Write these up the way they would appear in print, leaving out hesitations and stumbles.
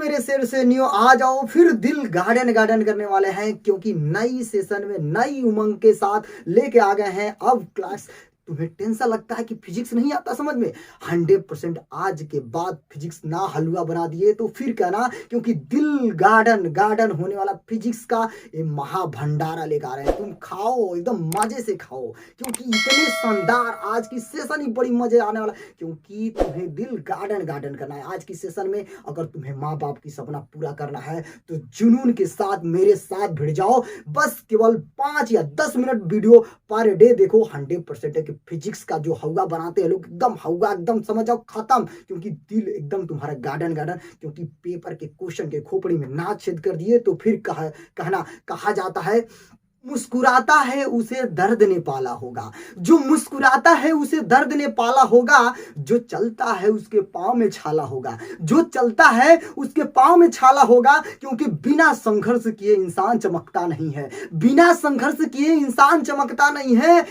मेरे शेर से न्यू आ जाओ फिर दिल गार्डन गार्डन करने वाले हैं, क्योंकि नई सेशन में नई उमंग के साथ लेके आ गए हैं अब क्लास। तुम्हें टेंशन लगता है कि फिजिक्स नहीं आता समझ में, 100% आज के बाद फिजिक्स ना हलवा बना दिए तो फिर कहना, क्योंकि दिल गार्डन गार्डन होने वाला फिजिक्स का ये महाभंडारा लेकर आ रहे हैं। तुम खाओ, एकदम मजे से खाओ, क्योंकि इतने शानदार आज की सेशन ही बड़ी मजे आने वाला, क्योंकि तुम्हें दिल गार्डन गार्डन करना है आज की सेशन में। अगर तुम्हें माँ बाप की सपना पूरा करना है तो जुनून के साथ मेरे साथ भिड़ जाओ। बस केवल 5 या 10 मिनट वीडियो पर डे देखो, 100% है कि फिजिक्स का जो हवा बनाते हैं लोग, एकदम हवा एकदम समझ जाओ खत्म, क्योंकि दिल एकदम तुम्हारा गार्डन गार्डन। क्योंकि पेपर के क्वेश्चन के खोपड़ी में ना छेद कर दिए तो फिर कहा जाता है, मुस्कुराता है उसे दर्द ने पाला होगा, जो मुस्कुराता है उसे दर्द ने पाला होगा, जो चलता है उसके पाँव में छाला होगा, जो चलता है उसके पाँव में छाला होगा। क्योंकि बिना संघर्ष किए इंसान चमकता नहीं है, बिना संघर्ष किए इंसान चमकता नहीं है।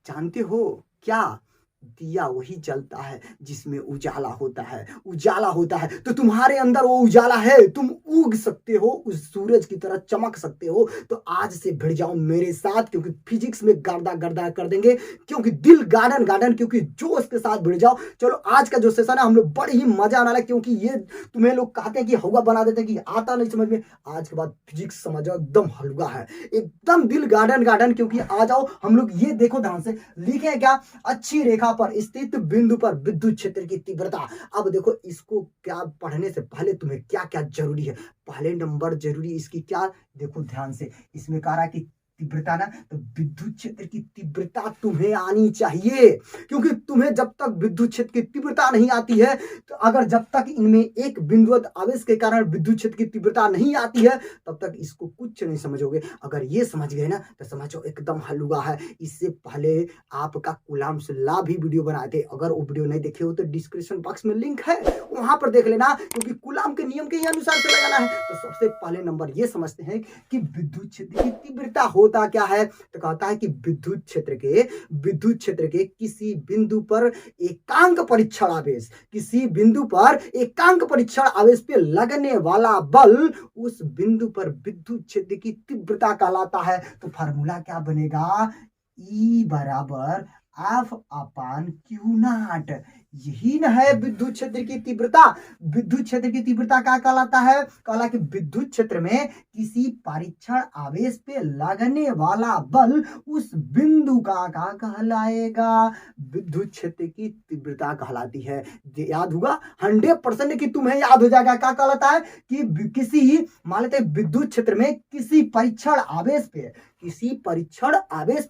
जानते हो क्या, दिया वही जलता है जिसमें उजाला होता है, उजाला होता है तो तुम्हारे अंदर वो उजाला है, तुम उग सकते हो, उस सूरज की तरह चमक सकते हो। तो आज से भिड़ जाओ मेरे साथ, क्योंकि फिजिक्स में गर्दा गर्दा कर देंगे, क्योंकि दिल गार्डन गार्डन, क्योंकि जोश के साथ भिड़ जाओ। चलो आज का जो सेशन है हम लोग बड़ी ही मजा आने वाला है, क्योंकि ये तुम्हें लोग कहते हैं कि हवा बना देते हैं कि आता नहीं समझ में, आज के बाद फिजिक्स समझ जाओ एकदम हलवा है, एकदम दिल गार्डन गार्डन। क्योंकि आ जाओ हम लोग ये देखो ध्यान से, लिखे क्या, अच्छी रेखा पर स्थित बिंदु पर विद्युत क्षेत्र की तीव्रता। अब देखो इसको क्या पढ़ने से पहले तुम्हें क्या क्या जरूरी है, पहले नंबर जरूरी इसकी क्या, देखो ध्यान से, इसमें कह रहा है कि तीव्रता ना, तो विद्युत क्षेत्र की तीव्रता तुम्हें आनी चाहिए, क्योंकि तुम्हें जब तक विद्युत क्षेत्र की तीव्रता नहीं आती है, तो अगर जब तक इनमें एक बिंदुवत आवेश के कारण विद्युत क्षेत्र की तीव्रता नहीं आती है तब तक इसको कुछ नहीं समझोगे। अगर ये समझ गए ना तो समझो एकदम हलवा है। इससे पहले आपका कूलाम से लॉ भी वीडियो बनाए थे, अगर वो वीडियो नहीं देखे हो तो डिस्क्रिप्शन बॉक्स में लिंक है, वहां पर देख लेना, क्योंकि कूलाम के नियम के ही अनुसार से लगाना है। तो सबसे पहले नंबर ये समझते हैं कि विद्युत क्षेत्र की तीव्रता होता क्या है। तो कहता है कि विद्युत क्षेत्र के किसी बिंदु पर एकांक परीक्षण आवेश, किसी बिंदु पर एकांक परीक्षण आवेश पे लगने वाला बल उस बिंदु पर विद्युत क्षेत्र की तीव्रता कहलाता है। तो फार्मूला क्या बनेगा, E बराबर F अपान क्यू नॉट, यही न है विद्युत क्षेत्र की तीव्रता। विद्युत क्षेत्र की तीव्रता क्या कहलाता है, कहला कि विद्युत क्षेत्र में किसी परीक्षण आवेश पे लगने वाला बल उस बिंदु का क्या कहलाएगा, विद्युत क्षेत्र की तीव्रता कहलाती है। याद होगा 100% कि तुम्हें याद हो जाएगा क्या कहलाता है कि किसी मान लेते विद्युत क्षेत्र में किसी परीक्षण आवेश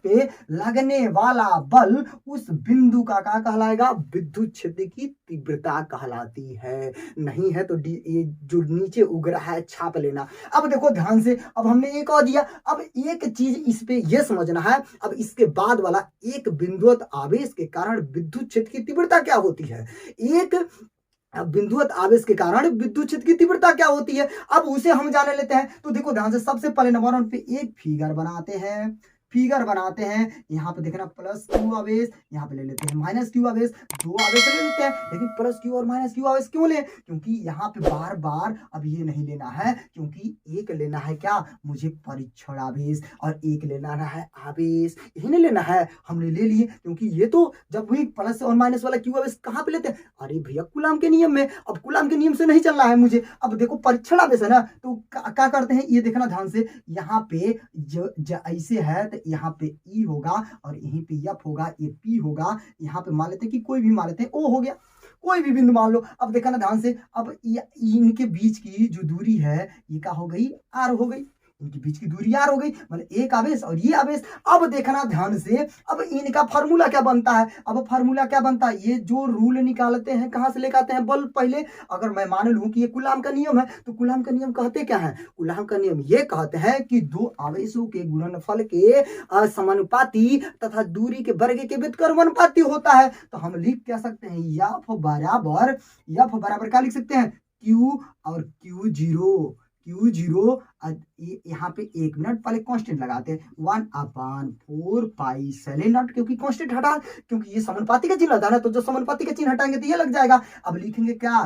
पे लगने वाला बल उस बिंदु का क्या कहलाएगा, विद्युत क्षेत्र की तीव्रता कहलाती है। नहीं है तो ये जो नीचे उग रहा है छाप लेना। अब देखो ध्यान से, अब हमने एक और दिया, अब एक चीज इस पे ये समझना है, अब इसके बाद वाला एक बिंदुवत आवेश के कारण विद्युत क्षेत्र की तीव्रता क्या होती है, एक बिंदुवत आवेश के कारण विद्युत क्षेत्र की तीव्रता क्या होती है, अब उसे हम जाने लेते हैं। तो देखो ध्यान से, सबसे पहले नंबर 1 पे एक फिगर बनाते हैं, यहाँ पे देखना प्लस क्यू आवेश, यहाँ पे ले लेते हैं माइनस क्यू आवेश, दो आवेश ले लेते हैं, लेकिन प्लस क्यू और माइनस क्यू आवेश क्यों ले, क्योंकि यहाँ पे बार बार अब ये नहीं लेना है, क्योंकि एक लेना है क्या, मुझे परीक्षण आवेश, और एक लेना है आवेश, यही नहीं लेना है, हमने ले लिए। क्योंकि ये तो जब भी प्लस और माइनस वाला क्यू आवेश कहाँ पे लेते हैं, अरे भैया कूलाम के नियम में, अब कूलाम के नियम से नहीं चलना है मुझे। अब देखो परीक्षण आवेश है ना, तो क्या करते हैं, ये देखना ध्यान से, यहाँ पे जो ऐसे है तो यहाँ पे ई होगा और यहीं पे एफ होगा, ये पी होगा, यहाँ पे मान लेते हैं कि कोई भी मान लेते हैं ओ हो गया, कोई भी बिंदु मान लो। अब देखा ना ध्यान से, अब इनके बीच की जो दूरी है ये क्या हो गई, आर हो गई, इनके बीच की दूरी आर हो गई, मतलब एक आवेश और ये आवेश। अब देखना ध्यान से, अब इनका फार्मूला क्या बनता है, अब फार्मूला क्या बनता है, ये जो रूल निकालते हैं कहां से लेकर आते हैं, बल पहले अगर मैं मान लूं कि ये कूलाम का नियम है, तो कूलाम का नियम कहते क्या है, कूलाम का नियम ये कहते हैं कि दो आवेशों के गुणनफल के समानुपाती तथा दूरी के वर्ग के व्युत्क्रमानुपाती होता है। तो हम लिख क्या सकते हैं, एफ बराबर क्या लिख सकते हैं, क्यू और क्यू जीरो, यहाँ पे 1 मिनट पहले कांस्टेंट लगाते हैं, 1/4 पाई सेलेन नॉट, क्योंकि कांस्टेंट हटा, क्योंकि ये समानुपाती का चिन्ह होता है ना, तो जो समानुपाती का चिन्ह हटाएंगे तो ये लग जाएगा। अब लिखेंगे क्या,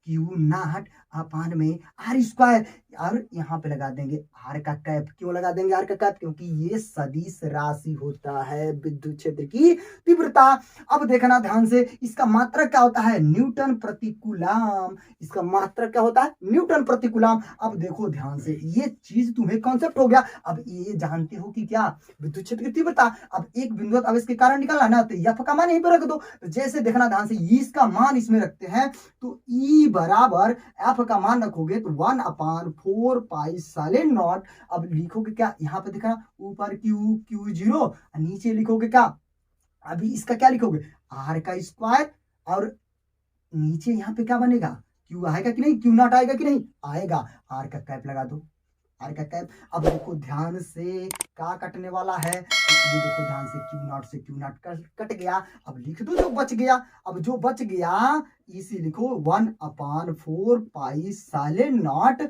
क्यू नॉट अपान में आर स्क्वायर, और यहाँ पे लगा देंगे आर का कैप। क्यों लगा देंगे आर का कैप? क्योंकि ये सदिश राशि होता है विद्युत क्षेत्र की तीव्रता। अब देखना ध्यान से, इसका मात्रक क्या होता है? न्यूटन प्रति कूलम। इसका मात्रक क्या होता है? न्यूटन प्रति कूलम। अब देखो ध्यान से, ये चीज तुम्हें कॉन्सेप्ट हो गया। अब ये जानते हो कि क्या विद्युत क्षेत्र की तीव्रता। अब एक बिंदु आवेश के कारण निकालना ना, तो एफ का मान यहीं पर रख दो। तो जैसे देखना ध्यान से, इसका मान इसमें रखते हैं तो ई बराबर एफ का मान रखोगे तो 1/4 पाई साइन नॉट। अब लिखोगे क्या? यहाँ पे देखना ऊपर क्यू जीरो, नीचे लिखोगे क्या? अभी इसका क्या लिखोगे? आर का स्क्वायर, और नीचे यहाँ पे क्या बनेगा? क्यू आएगा कि नहीं? क्यू नॉट आएगा कि नहीं? आएगा। आर का कैप लगा दो, आर का कैप। अब देखो ध्यान से, क्या कटने वाला है? ये देखो ध्यान से, क्यू नॉट से क्यू नॉट कट गया। अब लिख दो जो बच गया। अब जो बच गया इसी लिखो 1/4 पाई साइन नॉट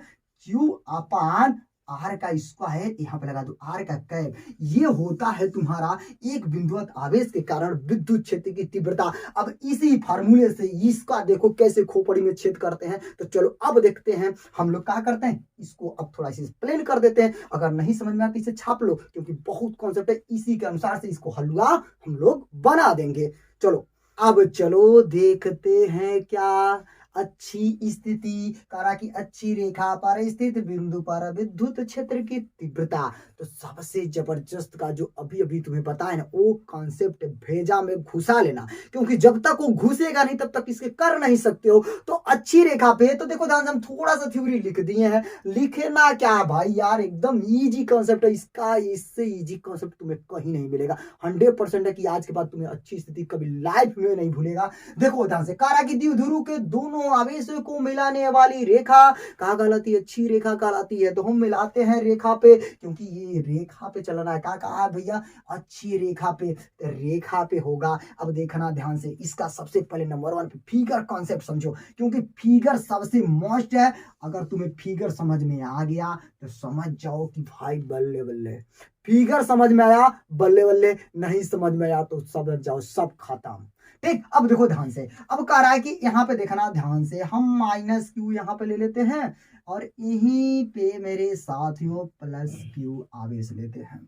क्यू अपान आर का स्क्वायर, यहाँ पे लगा दो आर का कैप। ये होता है तुम्हारा एक बिंदुवत आवेश के कारण विद्युत क्षेत्र की तीव्रता। अब इसी फार्मूले से इसका देखो कैसे खोपड़ी में छेद करते हैं। तो चलो अब देखते हैं हम लोग क्या करते हैं, इसको अब थोड़ा सा प्लेन कर देते हैं। अगर नहीं समझ में आता इसे छाप लो, क्योंकि बहुत कॉन्सेप्ट है, इसी के अनुसार से इसको हलवा हम लोग बना देंगे। चलो अब चलो देखते हैं क्या। अच्छी स्थिति करा की अच्छी रेखा पर स्थित बिंदु पर विद्युत क्षेत्र की तीव्रता। तो सबसे जबरदस्त का जो अभी अभी तुम्हें बताया ना, वो कॉन्सेप्ट भेजा में घुसा लेना, क्योंकि जब तक वो घुसेगा नहीं तब तक इसके कर नहीं सकते हो। तो अच्छी रेखा पे तो देखो ध्यान से, हम थोड़ा सा थ्योरी लिख दिए हैं। लिखना क्या है भाई यार, एकदम इजी कॉन्सेप्ट है इसका, इससे इजी कॉन्सेप्ट तुम्हें कहीं नहीं मिलेगा। 100% है कि आज के बाद तुम्हें अच्छी स्थिति कभी लाइफ में नहीं भूलेगा। देखो ध्यान से, कारा की द्विध्रुव के दोनों आवेशों को मिलाने वाली रेखा कहा कहलाती है? अच्छी रेखा कहलाती है। तो हम मिलाते हैं रेखा पे, क्योंकि ये रेखा पे चलना है। क्या कहा भैया? अच्छी रेखा पे, रेखा पे होगा। अब देखना ध्यान से, इसका सबसे पहले नंबर 1 पे फिगर कॉन्सेप्ट समझो, क्योंकि फिगर सबसे मस्ट है। अगर तुम्हें फिगर समझ में आ गया तो समझ जाओ कि भाई बल्ले बल्ले, फिगर समझ में आया बल्ले बल्ले, नहीं समझ में आया तो समझ जाओ सब खत्म। ठीक, अब देखो ध्यान से, अब कह रहा है कि यहाँ पे देखना ध्यान से, हम माइनस क्यू यहाँ पे ले लेते हैं, और यहीं पे मेरे साथियों प्लस क्यू आवेश लेते हैं।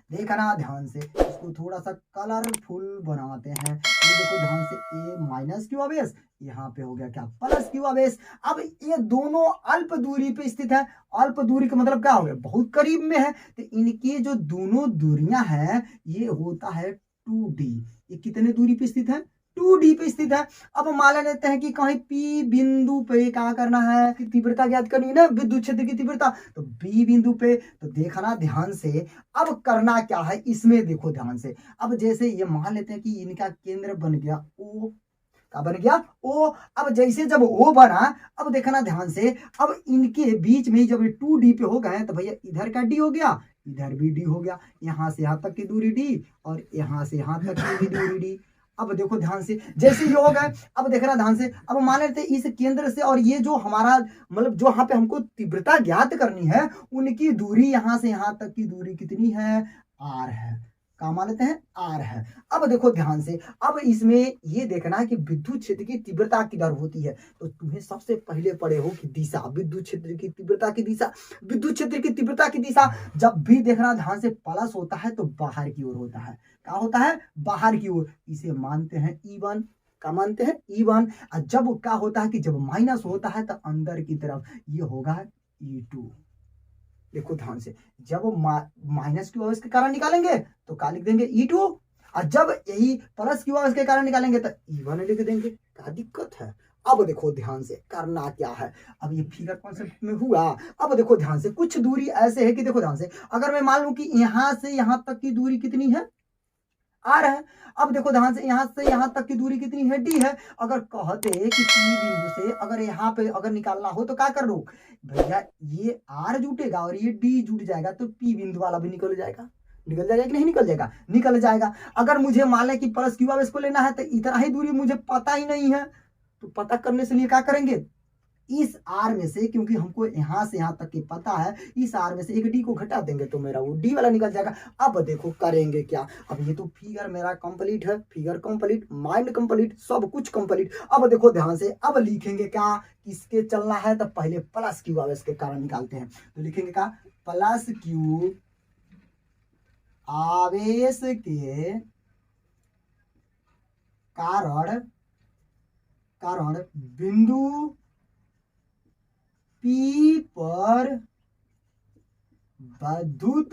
देखना ध्यान से, इसको थोड़ा सा कलरफुल बनाते हैं। ये देखो ध्यान से, ए माइनस क्यू आवेश, यहाँ पे हो गया क्या? प्लस क्यू आवेश। अब ये दोनों अल्प दूरी पे स्थित है। अल्प दूरी का मतलब क्या हो गया? बहुत करीब में है। तो इनकी जो दोनों दूरियां हैं, ये होता है 2D। ये कितने दूरी पे स्थित है? 2D पे स्थित है। अब मान लेते हैं कि कहीं P बिंदु पे क्या करना है? तीव्रता ज्ञात करनी है ना, विद्युत क्षेत्र की तीव्रता। तो B बिंदु पे, तो देखना ध्यान से, अब करना क्या है इसमें, देखो ध्यान से। अब जैसे ये मान लेते हैं कि इनका केंद्र बन गया O, क्या बन गया? O। अब जैसे जब O बना, अब देखना ध्यान से, अब इनके बीच में जब 2D पे हो गए तो भैया इधर का D हो गया, इधर भी D हो गया। यहाँ से यहाँ तक की दूरी D, और यहाँ से यहाँ तक की भी दूरी D। अब देखो ध्यान से, जैसे ये हो गए, अब देखना ध्यान से, अब मान लेते हैं इस केंद्र से और ये जो हमारा मतलब जो यहाँ पे हमको तीव्रता ज्ञात करनी है, उनकी दूरी यहाँ से यहाँ तक की दूरी कितनी है? R है। क्या मान लेते हैं? R है। अब देखो ध्यान से, अब इसमें ये देखना है कि विद्युत क्षेत्र की तीव्रता किधर होती है। तो तुम्हें सबसे पहले पढ़े हो कि दिशा, विद्युत क्षेत्र की तीव्रता की दिशा। विद्युत क्षेत्र की तीव्रता की दिशा जब भी देखना ध्यान से प्लस होता है तो बाहर की ओर होता है। क्या होता है? बाहर की ओर। इसे मानते हैं E1। क्या मानते हैं? E1। और जब क्या होता है कि जब माइनस होता है तो अंदर की तरफ, ये होगा E2। देखो ध्यान से, जब माइनस क्यू आवेश के कारण निकालेंगे तो क्या लिख देंगे? E2। और जब यही प्लस क्यू आवेश के कारण निकालेंगे तो E1 लिख देंगे। क्या दिक्कत है? अब देखो ध्यान से, करना क्या है। अब ये फिगर कॉन्सेप्ट में हुआ। अब देखो ध्यान से, कुछ दूरी ऐसे है कि देखो ध्यान से, अगर मैं मान लूं कि यहां से यहां तक की दूरी कितनी है? R है। अब देखो ध्यान से, यहां से यहां तक की दूरी कितनी है? D है। अगर कहते कि P बिंदु से अगर यहाँ पे अगर निकालना हो तो क्या कर लो भैया, ये R जुटेगा और ये D जुट जाएगा, तो P बिंदु वाला भी निकल जाएगा। निकल जाएगा कि नहीं निकल जाएगा? निकल जाएगा। अगर मुझे मान लें कि प्लस क्यू आवेश को लेना है तो इतना ही दूरी मुझे पता ही नहीं है, तो पता करने से लिए क्या करेंगे? इस आर में से, क्योंकि हमको यहाँ से यहाँ तक के पता है, इस आर में से एक डी को घटा देंगे तो मेरा वो डी वाला निकल जाएगा। अब देखो करेंगे क्या, अब ये तो फिगर मेरा कंप्लीट है, फिगर कंप्लीट, माइंड कंप्लीट, सब कुछ कंप्लीट। अब देखो ध्यान से, अब लिखेंगे क्या, किसके चलना है, तो पहले प्लस क्यू आवेश के कारण निकालते हैं। तो लिखेंगे क्या, प्लस क्यू आवेश के कारण बिंदु P पर विद्युत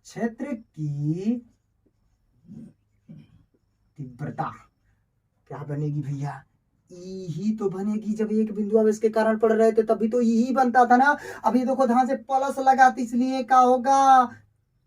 क्षेत्र की तीव्रता क्या बनेगी भैया, ई ही तो बनेगी। जब एक बिंदु आवेश के कारण पड़ रहे थे तभी तो यही बनता था ना। अभी देखो ध्यान से, प्लस लगाते इसलिए क्या होगा,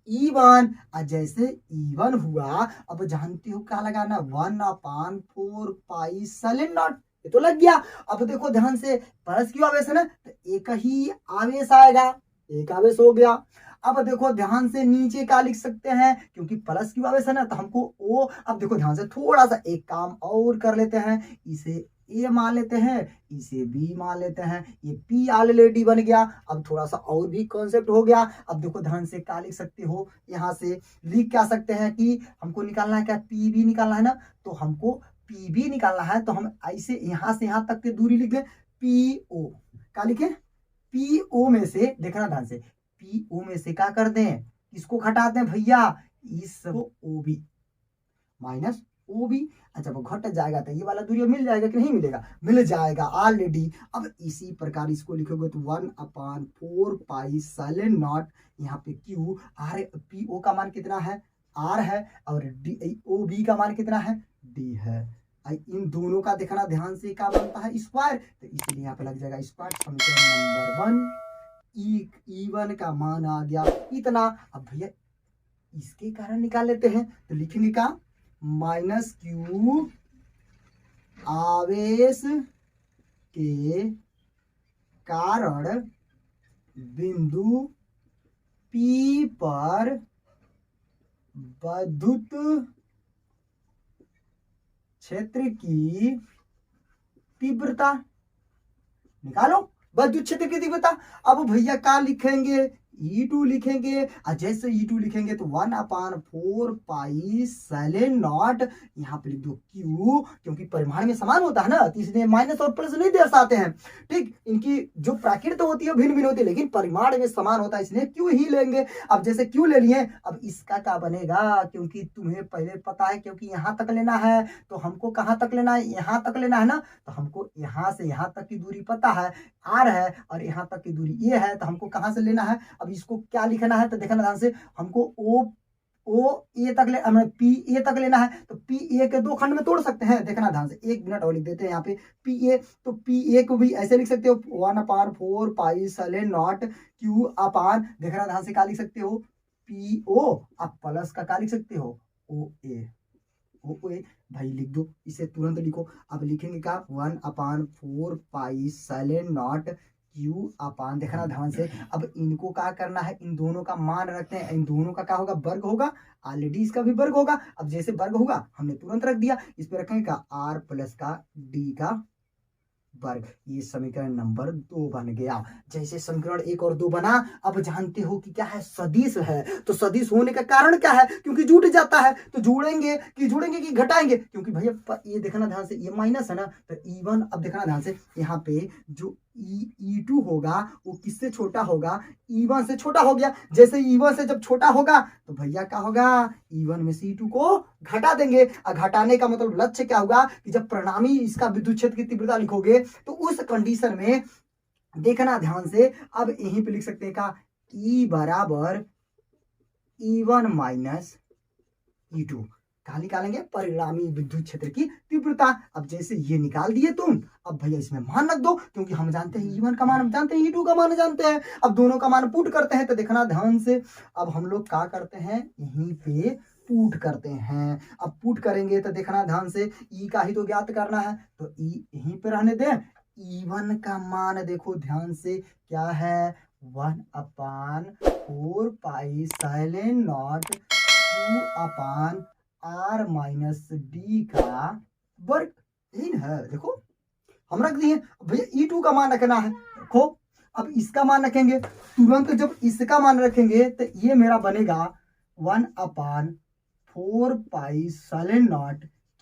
E1। और जैसे E1 हुआ, अब जानते हो क्या लगाना, 1/4 पाई साइन नॉट, ये तो लग गया। अब देखो ध्यान से, प्लस क्यू आवेश है ना, तो एक ही आवेश आएगा, एक आवेश हो गया। अब देखो ध्यान से, नीचे क्या लिख सकते हैं, क्योंकि प्लस क्यू आवेश है ना, तो हमको ओ, अब देखो ध्यान से, थोड़ा सा एक काम और कर लेते हैं, इसे ए मान लेते हैं, इसे बी मान लेते हैं, ये पी ऑलरेडी बन गया। अब थोड़ा सा और भी कॉन्सेप्ट हो गया। अब देखो ध्यान से, क्या लिख सकते हो, यहाँ से लिख क्या सकते हैं कि हमको निकालना है क्या, पी बी निकालना है ना, तो हमको पी बी निकालना है, तो हम ऐसे यहाँ से यहाँ तक की दूरी लिख दें, पी ओ। क्या लिखे, पी ओ में से, देखना ध्यान से, पी ओ में से क्या कर दें, किसको घटाते हैं भैया, इस O B minus O B. अच्छा, वो घट जाएगा तो ये वाला दूरी मिल जाएगा कि नहीं मिलेगा, मिल जाएगा ऑलरेडी। अब इसी प्रकार इसको लिखोगे तो 1/4 पाई साइन नॉट, यहाँ पे क्यू आर, पी ओ का मान कितना है, आर है, और डी ओ बी का मान कितना है, डी है। इन दोनों का देखना ध्यान से, क्या बनता है, स्क्वायर, तो इसलिए यहाँ पे लग जाएगा स्क्वायर। समीकरण नंबर 1, E1 का मान आ गया इतना। अब भैया इसके कारण निकाल लेते हैं, तो लिखेंगे क्या, माइनस क्यू आवेश के कारण बिंदु P पर विद्युत क्षेत्र की तीव्रता निकालो, विद्युत क्षेत्र की तीव्रता। अब भैया क्या लिखेंगे, E2 लिखेंगे, और जैसे E2 लिखेंगे तो 1/4 पाई साइन नॉट, यहाँ पे लिख दो Q, क्योंकि परिमाण में समान होता है ना, तो इसलिए माइनस और प्लस नहीं दर्शाते हैं। ठीक, इनकी जो प्रकृति होती है भिन्न भिन्न होती है, लेकिन परिमाण में समान होता है, इसलिए Q ही लेंगे। अब जैसे Q ले लिए, अब इसका क्या बनेगा, क्योंकि तुम्हें पहले पता है, क्योंकि यहाँ तक लेना है, तो हमको कहाँ तक लेना है, यहाँ तक लेना है ना, तो हमको यहाँ से यहाँ तक की दूरी पता है, आर है, और यहाँ तक की दूरी ये है, तो हमको कहाँ से लेना है, अब इसको क्या लिखना है, तो देखना ध्यान से, हमको ओ ए तक पी ए तक लेना है, तो पी ए के दो खंड में तोड़ सकते हैं। देखना ध्यान से, 1 मिनट और लिख देते हैं यहाँ पे, पी ए, तो पी ए को भी ऐसे लिख सकते हो, 1/4 पाई साइन नॉट क्यू अपान, देखना ध्यान से, क्या लिख सकते हो, पी ओ, अब प्लस का क्या लिख सकते हो, ओ ए, ओ ए भाई लिख दो, इसे तुरंत लिखो। अब लिखेंगे क्या, 1/4 पाई साइन नॉट क्यू अपान, देखना ध्यान से, अब इनको क्या करना है, इन दोनों का मान रखते हैं, इन दोनों का क्या होगा, वर्ग होगा, ऑलरेडी इसका भी वर्ग होगा। अब जैसे वर्ग होगा हमने तुरंत रख दिया, इस पे रखेंगे का आर प्लस का डी का वर्ग, ये समीकरण नंबर 2 बन गया। जैसे समीकरण 1 और 2 बना, अब जानते हो कि क्या है, सदिश है, तो सदिश होने का कारण क्या है, क्योंकि जुड़ जाता है, तो जोड़ेंगे कि घटाएंगे, क्योंकि भैया ये देखना ध्यान से, ये माइनस है ना, तो E1, अब देखना ध्यान से, यहाँ पे जो E2 होगा वो किससे छोटा होगा, E1 से छोटा हो गया। जैसे E1 से जब छोटा होगा तो भैया क्या होगा, E1 में से E2 को घटा देंगे। और घटाने का मतलब लक्ष्य क्या होगा कि जब परिणामी इसका विद्युत क्षेत्र की तीव्रता लिखोगे तो उस कंडीशन में देखना ध्यान से, अब यहीं पे लिख सकते हैं का E बराबर E1 माइनस E2, कहा निकालेंगे, परिणामी विद्युत क्षेत्र की तीव्रता। अब जैसे ये निकाल दिए तुम, अब भैया इसमें मान रख दो, क्योंकि हम जानते हैं E1 का मान हम जानते हैं, E2 का मान जानते हैं। अब दोनों का मान पुट करते हैं, तो देखना ध्यान से, अब हम लोग क्या करते हैं, यहीं पे पुट करते हैं। अब पुट करेंगे तो देखना ध्यान से, E का ही तो ज्ञात करना है, तो E यहीं पे रहने दें। E1 का मान देखो ध्यान से क्या है, 1/4 पाई साइन naught q upon r minus d का वर्ग, यही है देखो, हम रख दिए। भैया E2 का मान रखना है, देखो अब इसका मान रखेंगे, तुरंत जब इसका मान रखेंगे तो ये मेरा बनेगा 1/4 पाई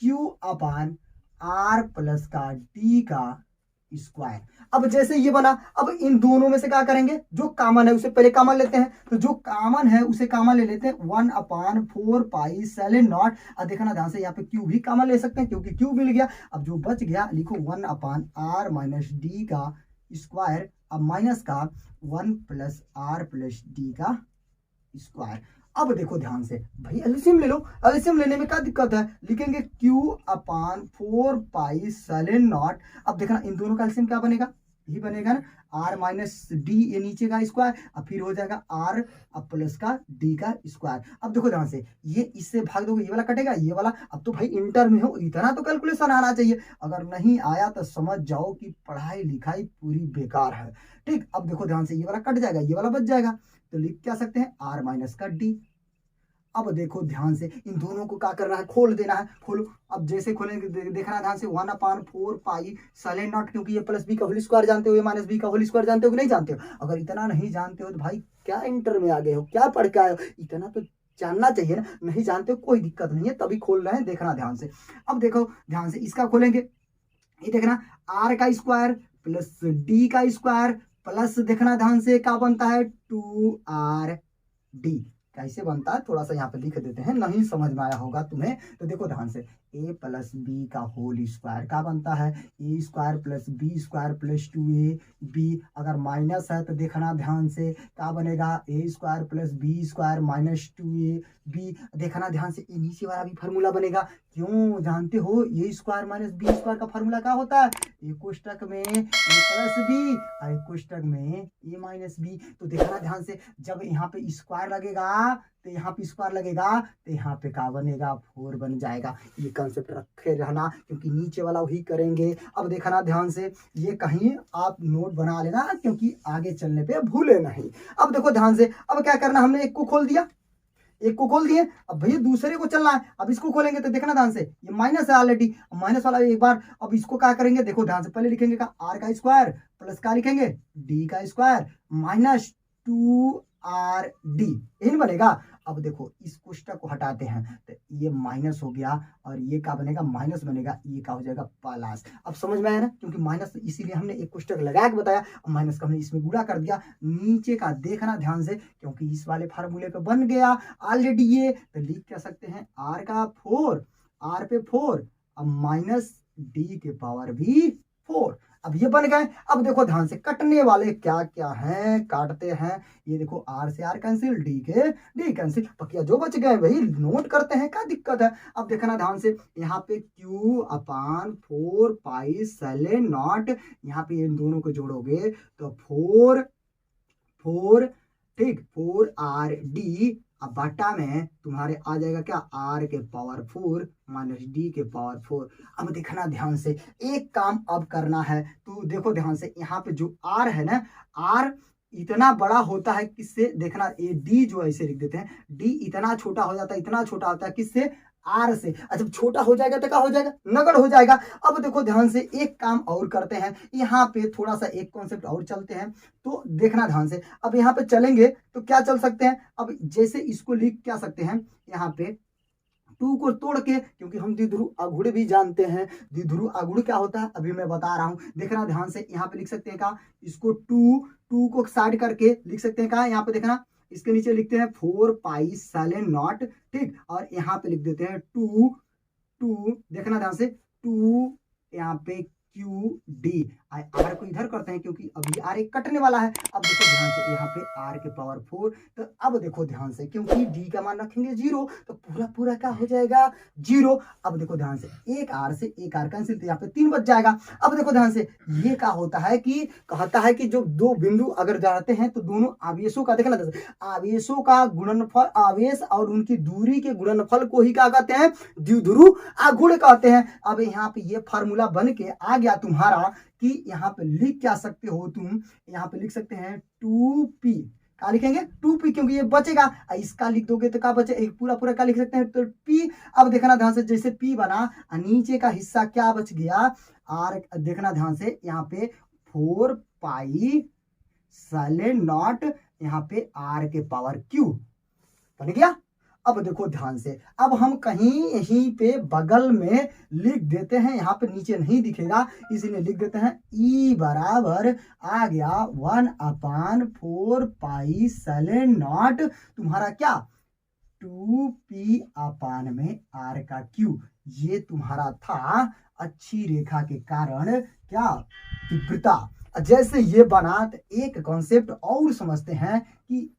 Q अपान R प्लस का D का स्क्वायर। अब जैसे ये बना, अब इन दोनों में से क्या करेंगे, जो कॉमन है उसे पहले कॉमन लेते हैं, तो जो कॉमन है उसे कॉमन ले लेते हैं 1/4 पाई। अब देखना ध्यान से, यहाँ पे Q भी कॉमन ले सकते हैं क्योंकि Q मिल गया। अब जो बच गया लिखो 1/R माइनस डी का स्क्वायर, अब माइनस का 1 प्लस R प्लस डी का स्क्वायर। अब देखो ध्यान से भाई एलसीएम ले लो, एलसीएम लेने में क्या दिक्कत है, लिखेंगे Q/4 पाई। अब देखना इन दोनों का एलसीएम क्या बनेगा, यही बनेगा ना R माइनस डी, ये नीचे का स्क्वायर, अब फिर हो जाएगा R अब प्लस का D का स्क्वायर। अब देखो ध्यान से, ये इससे भाग दोगे ये वाला कटेगा, ये वाला। अब तो भाई इंटर में हो, इतना तो कैलकुलेशन आना चाहिए, अगर नहीं आया तो समझ जाओ कि पढ़ाई लिखाई पूरी बेकार है। ठीक, अब देखो ध्यान से, ये वाला कट जाएगा, ये वाला बच जाएगा, तो लिख क्या सकते हैं R माइनस का D। अब देखो ध्यान से, इन दोनों को क्या करना है, खोल देना है, खोलो। अब जैसे खोलेंगे देखना ध्यान से 1/4 पाई, क्योंकि ये प्लस बी का होल स्क्वायर जानते हो, ये माइनस बी का होल स्क्वायर जानते हो कि नहीं जानते हो। अगर इतना नहीं जानते हो तो भाई क्या इंटर में आ गए हो, क्या पढ़ के आए हो, इतना तो जानना चाहिए ना। नहीं जानते हो कोई दिक्कत नहीं है, तभी खोल रहे हैं, देखना ध्यान से। अब देखो ध्यान से, इसका खोलेंगे, ये देखना R का स्क्वायर प्लस D का स्क्वायर प्लस देखना ध्यान से क्या बनता है 2RD। कैसे बनता है थोड़ा सा यहाँ पे लिख देते हैं, नहीं समझ में आया होगा तुम्हें तो देखो ध्यान से, a प्लस बी का होल स्क्वायर क्या बनता है, A square plus B square plus 2ab। अगर माइनस है तो देखना ध्यान से क्या बनेगा, A square plus B square minus 2ab। देखना ध्यान से, नीचे वाला भी फार्मूला बनेगा, क्यों जानते हो, ए स्क्वायर माइनस बी स्क्वायर का फार्मूला क्या होता है, ए कोष्टक में ए प्लस बी और एक कोष्टक में ए माइनस बी। तो देखना ध्यान से, जब यहाँ पे स्क्वायर लगेगा तो यहाँ पे स्क्वायर लगेगा तो यहाँ पे क्या बनेगा 4 बन जाएगा। ये कंसेप्ट रखे रहना क्योंकि नीचे वाला वही करेंगे। अब देखना ध्यान से, ये कहीं आप नोट बना लेना क्योंकि आगे चलने पे भूले नहीं। अब देखो ध्यान से, अब क्या करना, हमने एक को खोल दिया, एक को खोल दिए, अब भैया दूसरे को चलना है। अब इसको खोलेंगे तो देखना ध्यान से, ये माइनस है ऑलरेडी, माइनस वाला एक बार। अब इसको क्या करेंगे, देखो ध्यान से, पहले लिखेंगे का R का स्क्वायर प्लस क्या लिखेंगे D का स्क्वायर माइनस 2RD, यही बनेगा। अब देखो इस कोष्टक को हटाते हैं तो ये माइनस हो गया और ये क्या बनेगा, माइनस बनेगा, ये क्या हो जाएगा प्लस। अब समझ में आया ना, क्योंकि माइनस इसीलिए हमने एक कोष्टक लगा के बताया, अब माइनस का हमने इसमें गुणा कर दिया। नीचे का देखना ध्यान से, क्योंकि इस वाले फार्मूले पे बन गया ऑलरेडी ये, तो लिख क्या सकते हैं R का 4, R पे 4 अब माइनस D के पावर भी 4। अब ये बन गए। अब देखो ध्यान से, कटने वाले क्या क्या हैं, काटते हैं, ये देखो R से R कैंसिल, D के D कैंसिल, बकिया जो बच गए वही नोट करते हैं, क्या दिक्कत है। अब देखना ध्यान से, यहाँ पे Q/4 पाई, यहाँ पे इन दोनों को जोड़ोगे तो 4 ठीक 4RD। अब बटा में तुम्हारे आ जाएगा क्या, R के पावर 4 माइनस D के पावर 4। अब देखना ध्यान से, एक काम अब करना है, तो देखो ध्यान से, यहाँ पे जो R है ना, R इतना बड़ा होता है किससे, देखना ये D जो ऐसे लिख देते हैं, D इतना छोटा हो जाता है, इतना छोटा होता है किससे, R से। जब छोटा हो जाएगा तो क्या हो जाएगा, नगण्य हो जाएगा। अब देखो ध्यान से, एक काम और करते हैं, यहाँ पे थोड़ा सा एक कॉन्सेप्ट और चलते हैं, तो देखना ध्यान से, अब यहाँ पे चलेंगे तो क्या चल सकते हैं। अब जैसे इसको लिख क्या सकते हैं, यहाँ पे 2 को तोड़ के, क्योंकि हम द्विध्रुव आघूर्ण भी जानते हैं, द्विध्रुव आघूर्ण क्या होता है अभी मैं बता रहा हूं। देखना ध्यान से, यहाँ पे लिख सकते हैं का, इसको 2 को साइड करके लिख सकते हैं का, यहाँ पे देखना, इसके नीचे लिखते हैं 4 पाई, ठीक, और यहाँ पे लिख देते हैं 2 देखना ध्यान से, 2 यहाँ पे QD। R को इधर करते हैं क्योंकि अभी R एक कटने वाला है। अब देखो ध्यान से, यहाँ पे R के पावर 4, तो अब देखो ध्यान से, क्योंकि D का मान रखेंगे 0 तो पूरा पूरा क्या हो जाएगा 0। अब देखो ध्यान से, एक R से एक R कैंसिल, तो यहाँ पे 3 बच जाएगा। अब देखो ध्यान से, ये क्या होता है कि कहता है कि जो दो बिंदु अगर जाते हैं तो दोनों आवेशों का, देखना आवेशों का गुणनफल, आवेश और उनकी दूरी के गुणनफल को ही क्या कहते हैं, द्विध्रुव आघूर्ण कहते हैं। अब यहाँ पे ये फार्मूला बन के आ गया तुम्हारा कि यहाँ पे लिख क्या सकते हो तुम, यहाँ पे लिख सकते हैं 2P, क्या लिखेंगे 2p, क्योंकि ये बचेगा। इसका लिख दोगे तो क्या बचे, एक पूरा पूरा क्या लिख सकते हैं, तो p। अब देखना ध्यान से, जैसे p बना, नीचे का हिस्सा क्या बच गया, r। देखना ध्यान से, यहाँ पे 4 पाई साइलेंट नॉट, यहाँ पे r के पावर q बन गया। अब देखो ध्यान से, अब हम कहीं यहीं पे बगल में लिख देते हैं, यहाँ पे नीचे नहीं दिखेगा इसीलिए लिख देते हैं, E बराबर आ गया 1/4 पाई साइलेंट नॉट तुम्हारा क्या 2p अपान में r का q। ये तुम्हारा था अच्छी रेखा के कारण क्या, तीव्रता। जैसे ये बना तो एक कॉन्सेप्ट और समझते हैं कि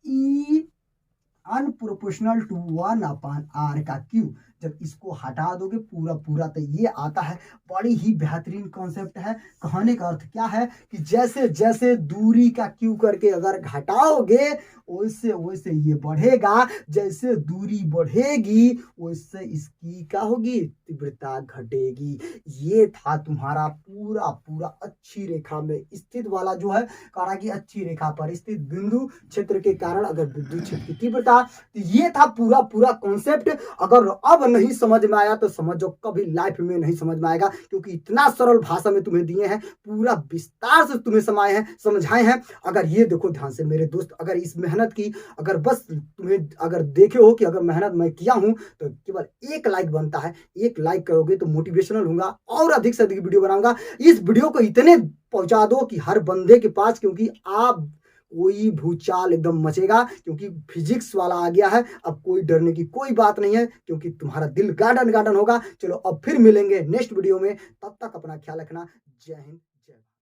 E अनप्रोपोर्शनल टू 1/r का क्यू। जब इसको हटा दोगे पूरा पूरा तो ये आता है। बड़ी ही बेहतरीन कॉन्सेप्ट है। कहने का अर्थ क्या है कि जैसे जैसे दूरी का क्यू करके अगर घटाओगे वैसे वैसे ये बढ़ेगा, जैसे दूरी बढ़ेगी वैसे इसकी क्या होगी, तीव्रता घटेगी। ये था तुम्हारा पूरा पूरा अच्छी रेखा में स्थित वाला जो है, कहा कि अच्छी रेखा पर स्थित बिंदु क्षेत्र के कारण अगर विद्युत क्षेत्र की तीव्रता, तो ये था पूरा पूरा कॉन्सेप्ट। अगर अब नहीं समझ में आया तो समझो कभी लाइफ में नहीं समझ में आएगा, क्योंकि इतना सरल भाषा में तुम्हें दिए हैं, पूरा विस्तार से तुम्हें समझाए हैं। अगर ये देखो ध्यान से मेरे दोस्त, अगर इस मेहनत की, अगर बस तुम्हें अगर देखे हो कि अगर मेहनत मैं किया हूं तो केवल एक लाइक बनता है। एक लाइक करोगे तो मोटिवेशनल होगा और अधिक से अधिक वीडियो बनाऊंगा। इस वीडियो को इतने पहुंचा दो कि हर बंदे के पास, क्योंकि आप कोई भूचाल एकदम मचेगा, क्योंकि फिजिक्स वाला आ गया है। अब कोई डरने की कोई बात नहीं है, क्योंकि तुम्हारा दिल गार्डन गार्डन होगा। चलो अब फिर मिलेंगे नेक्स्ट वीडियो में, तब तक अपना ख्याल रखना। जय हिंद।